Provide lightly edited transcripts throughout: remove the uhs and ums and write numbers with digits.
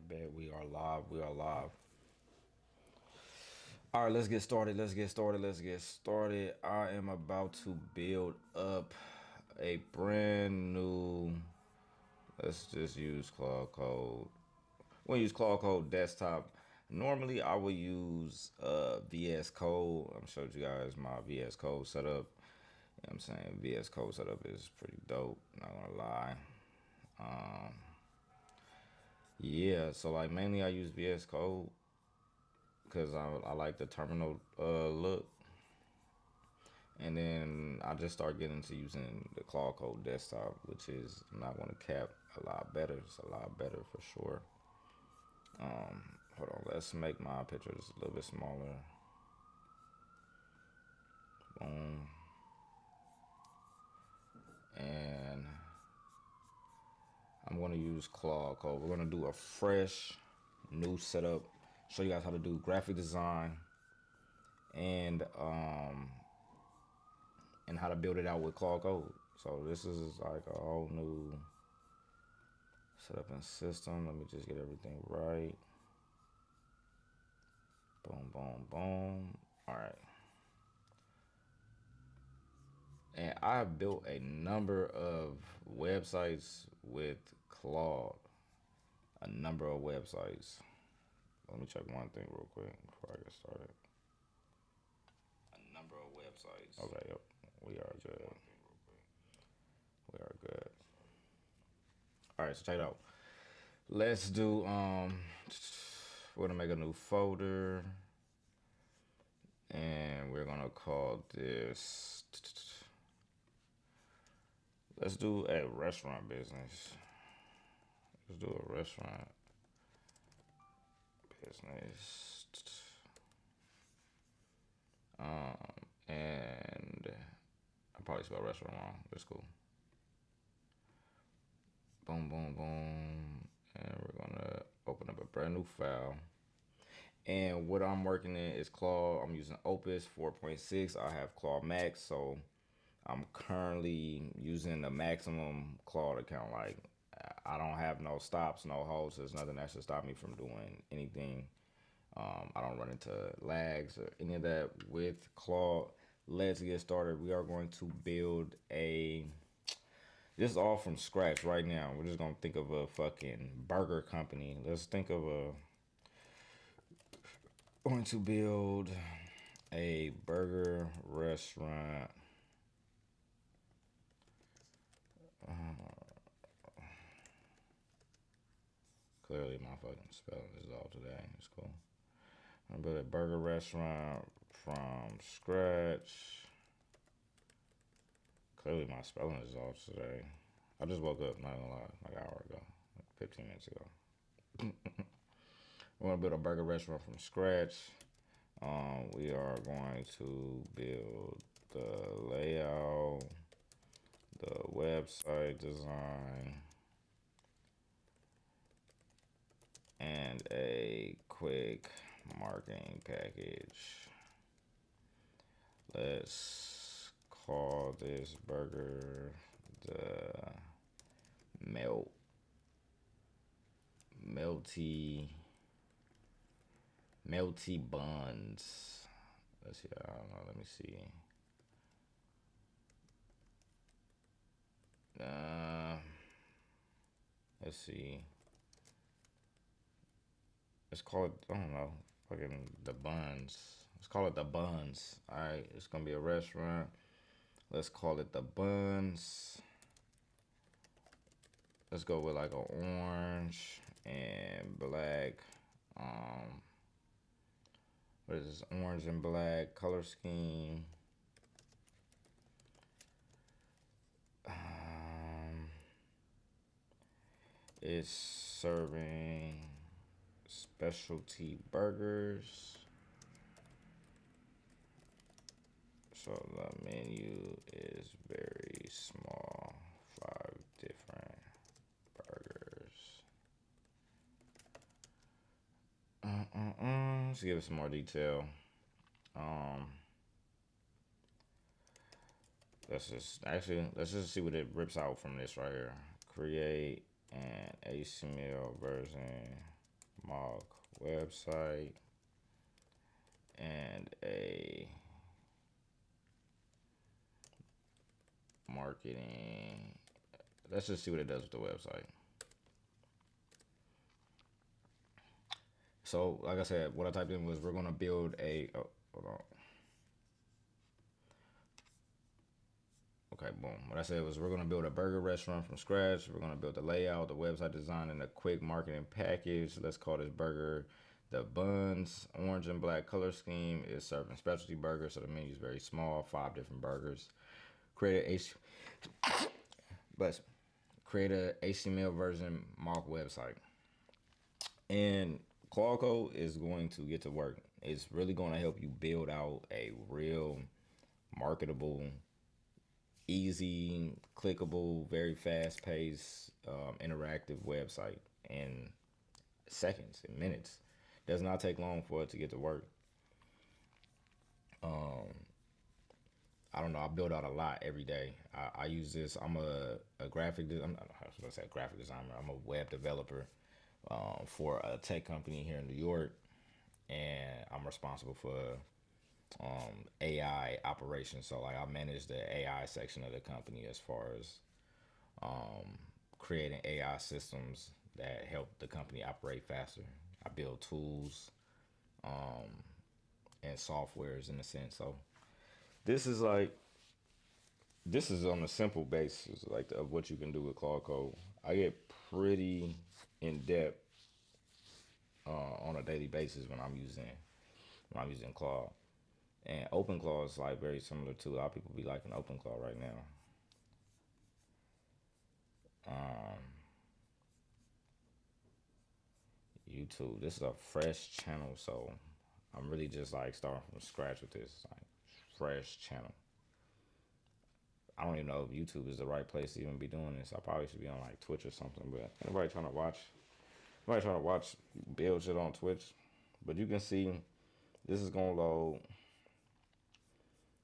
Bet we are live. We are live. All right, let's get started. Let's get started. Let's get started. I am about to build up a brand new. Let's just use Claude Code. We'll use Claude Code desktop. Normally, I would use VS Code. I'm showing you guys my VS Code setup. You know what I'm saying? VS Code setup is pretty dope. Not gonna lie. Yeah, so like mainly I use VS Code because I like the terminal look. And then I just start getting into using the Claude Code desktop, which is, I'm not going to cap, a lot better. It's a lot better for sure. Hold on, let's make my picture just a little bit smaller. Boom. And I'm going to use Claude Code. We're going to do a fresh new setup, show you guys how to do graphic design and how to build it out with Claude Code. So this is like a whole new setup and system. Let me just get everything right. Boom, boom, boom. All right. And I've built a number of websites with Claude. A number of websites. Let me check one thing real quick before I get started. A number of websites. Okay, yep. We are good. We are good. All right, so check it out. Let's do, we're gonna make a new folder. And we're gonna call this, let's do a restaurant business. Let's do a restaurant business. And I probably spelled restaurant wrong. That's cool. Boom, boom, boom. And we're gonna open up a brand new file. And what I'm working in is Claude. I'm using Opus 4.6. I have Claude Max, so I'm currently using the maximum Claude account. Like, I don't have no stops, no holds. There's nothing that should stop me from doing anything. I don't run into lags or any of that with Claude. Let's get started. We are going to build a. This is all from scratch right now. We're just gonna think of a fucking burger company. Let's think of a. Going to build a burger restaurant. Clearly, my fucking spelling is all today. It's cool. I'm gonna build a burger restaurant from scratch. Clearly, my spelling is off today. I just woke up, not gonna lie, like an hour ago, like 15 minutes ago. We're gonna build a burger restaurant from scratch. We are going to build the layout, the website design, and a quick marketing package. Let's call this burger the melty buns. Let's see. I don't know. Let me see. Let's see. Let's call it. I don't know. Fucking the buns. Let's call it the buns. All right. It's gonna be a restaurant. Let's call it the buns. Let's go with like an orange and black. What is this? Orange and black color scheme. It's serving specialty burgers. So the menu is very small. 5 different burgers. Let's give it some more detail. Let's just see what it rips out from this right here. Create an HTML version mock website and a marketing. Let's just see what it does with the website. So, like I said, what I typed in was we're gonna build a. Oh, hold on. Okay, boom. What I said was we're gonna build a burger restaurant from scratch. We're gonna build the layout, the website design, and a quick marketing package. Let's call this burger the buns. Orange and black color scheme is serving specialty burgers, so the menu is very small. 5 different burgers. Create a but create a HTML version mock website. And Claude Code is going to get to work. It's really going to help you build out a real marketable, easy, clickable, very fast paced, interactive website in seconds, in minutes. Does not take long for it to get to work. I don't know. I build out a lot every day. I use this. I'm a graphic. I'm not, I was gonna say graphic designer. I'm a web developer for a tech company here in New York, and I'm responsible for AI operations. So like I manage the AI section of the company as far as creating AI systems that help the company operate faster. I build tools and softwares in a sense. So this is like this is on a simple basis like of what you can do with Claude Code. I get pretty in depth on a daily basis when I'm using Claude. And OpenClaw is like very similar to a lot of people be liking OpenClaw right now. YouTube. This is a fresh channel, so I'm really just like starting from scratch with this like fresh channel. I don't even know if YouTube is the right place to even be doing this. I probably should be on like Twitch or something, but nobody trying to watch build shit on Twitch. But you can see this is gonna load.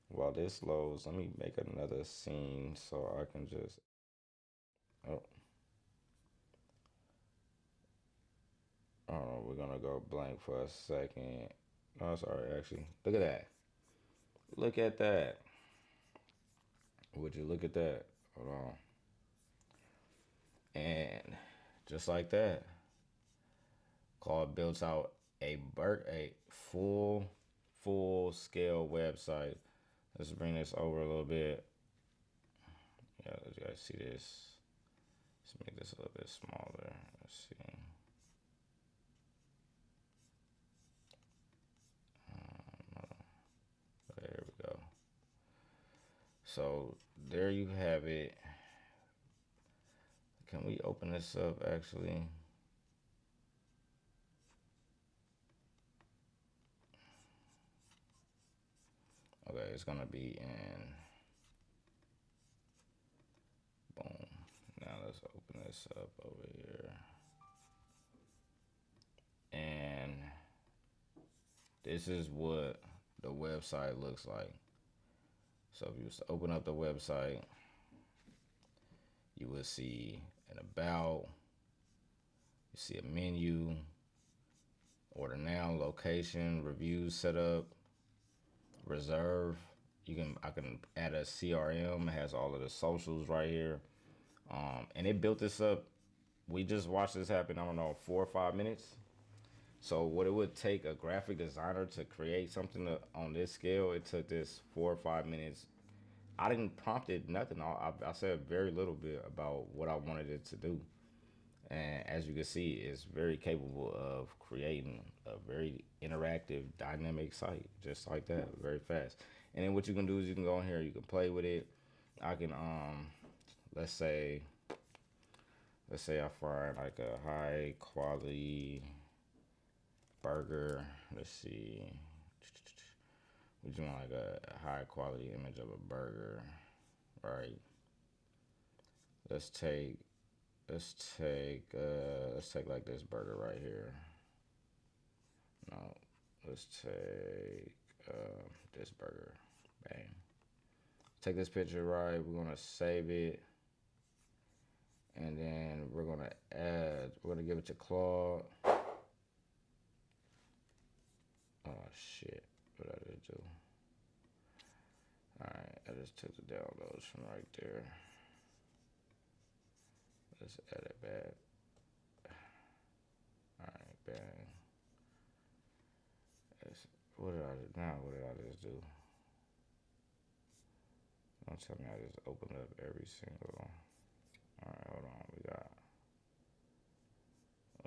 While this loads, let me make another scene so I can just. Oh, oh, we're gonna go blank for a second. No, sorry, actually. Look at that. Look at that. Would you look at that? Hold on. And just like that, Claude builds out a full scale website. Let's bring this over a little bit. Yeah, let you guys see this. Let's make this a little bit smaller. Let's see. There we go. So there you have it. Can we open this up actually? Okay, it's gonna be in. Boom. Now let's open this up over here. And this is what the website looks like. So if you was to open up the website, you will see an about, you see a menu, order now, location, reviews set up, reserve. I can add a CRM. It has all of the socials right here. And it built this up. We just watched this happen, I don't know, 4 or 5 minutes. So what it would take a graphic designer to create something on this scale, it took this 4 or 5 minutes. I didn't prompt it nothing. I said very little bit about what I wanted it to do. And as you can see, it's very capable of creating a very interactive, dynamic site, just like that, very fast. And then what you can do is you can go in here, you can play with it. I can, let's say, I find like a high quality burger. Let's see, we just want like a high quality image of a burger, right? Let's take, let's take like this burger right here. No, let's take this burger. Bang. Take this picture, right? We're gonna save it, and then we're gonna give it to Claude. shit. What I did do? Alright, I just took the downloads from right there. Let's edit back. Alright, bang. What did I do now? What did I just do? Don't tell me I just opened up every single. Alright, hold on. We got.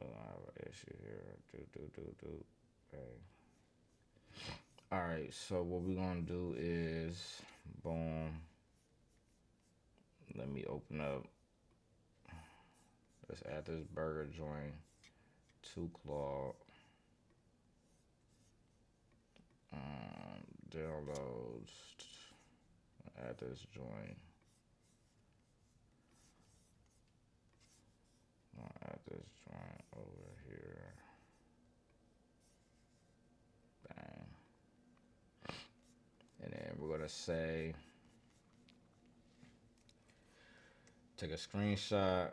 I have an issue here. Do. Bang. Alright, so what we're gonna do is. Boom. Let me open up. Let's add this burger joint to Claude. Downloads. Add this joint. I'll add this joint over here. Bang. And then we're gonna say, take a screenshot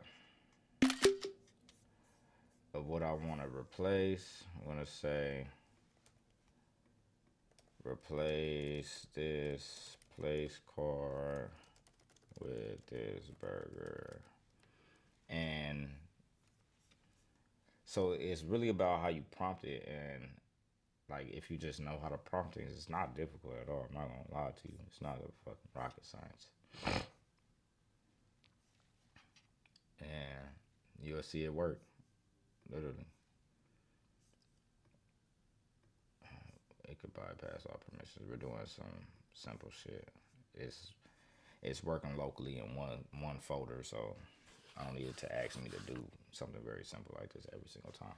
of what I want to replace. I'm gonna say, replace this place card with this burger. And so it's really about how you prompt it, and like if you just know how to prompt things, it's not difficult at all. I'm not gonna lie to you. It's not a fucking rocket science. And you'll see it work. Literally. It could bypass all permissions. We're doing some simple shit. It's working locally in one folder, so I don't need it to ask me to do something very simple like this every single time.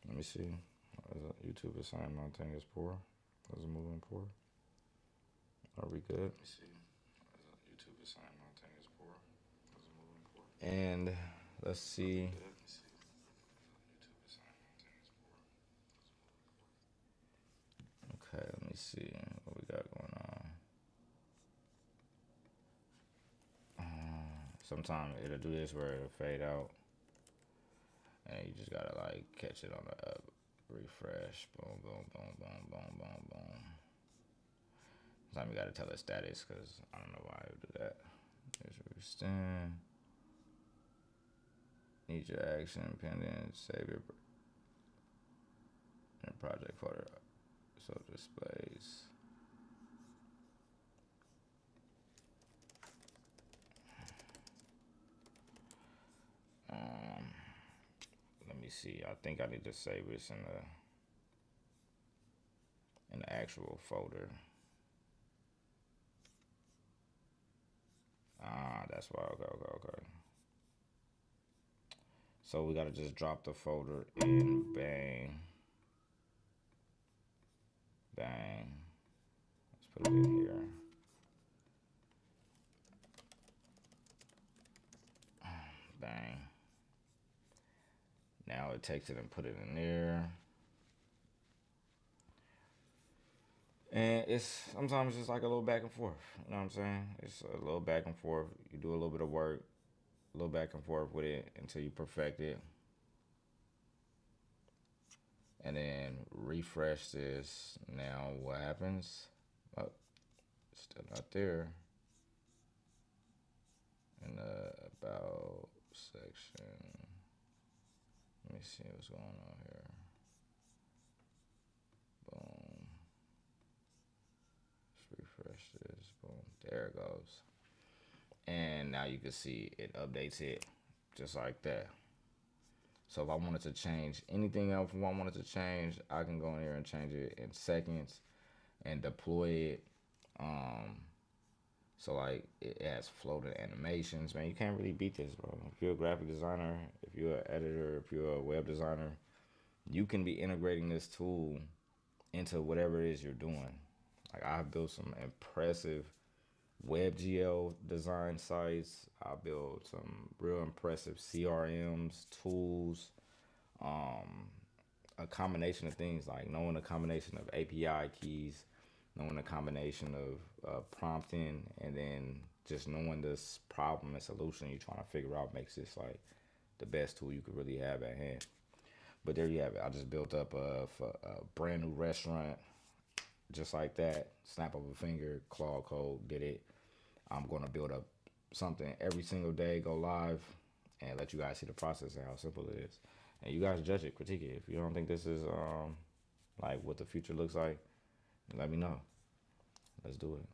Let me see. YouTube is saying my thing is poor. Is it moving poor? Are we good? Let me see. YouTube is saying my thing is poor. Is it moving poor? And let's see. Okay, let me see what we got going on. Sometimes it'll do this where it'll fade out, and you just gotta like catch it on the up. Refresh. Boom, boom, boom, boom, boom, boom, boom. Sometimes you gotta tell it status because I don't know why I would do that. Here's extend. Need your action pending. Save your project folder. So displays. Let me see. I think I need to save this in the actual folder. That's why. Okay. So we gotta just drop the folder in. Bang. Bang. Let's put it in here. Bang. Now it takes it and put it in there. And it's sometimes it's like a little back and forth. You know what I'm saying? It's a little back and forth. You do a little bit of work, a little back and forth with it until you perfect it. And then refresh this. Now what happens? Oh, still not there. In the about section. Let me see what's going on here. Boom. Let's refresh this. Boom. There it goes. And now you can see it updates it just like that. So if I wanted to change anything else, if I wanted to change, I can go in here and change it in seconds and deploy it. So like it has floating animations, man. You can't really beat this, bro. If you're a graphic designer, if you're an editor, if you're a web designer, you can be integrating this tool into whatever it is you're doing. Like I've built some impressive WebGL design sites. I built some real impressive CRMs, tools. a combination of things, like knowing a combination of API keys, knowing a combination of prompting, and then just knowing this problem and solution you're trying to figure out makes this like the best tool you could really have at hand. But there you have it. I just built up a brand new restaurant just like that. Snap of a finger, Claude Code did it. I'm gonna build up something every single day, go live, and let you guys see the process and how simple it is. And you guys judge it, critique it. If you don't think this is like what the future looks like, let me know. Let's do it.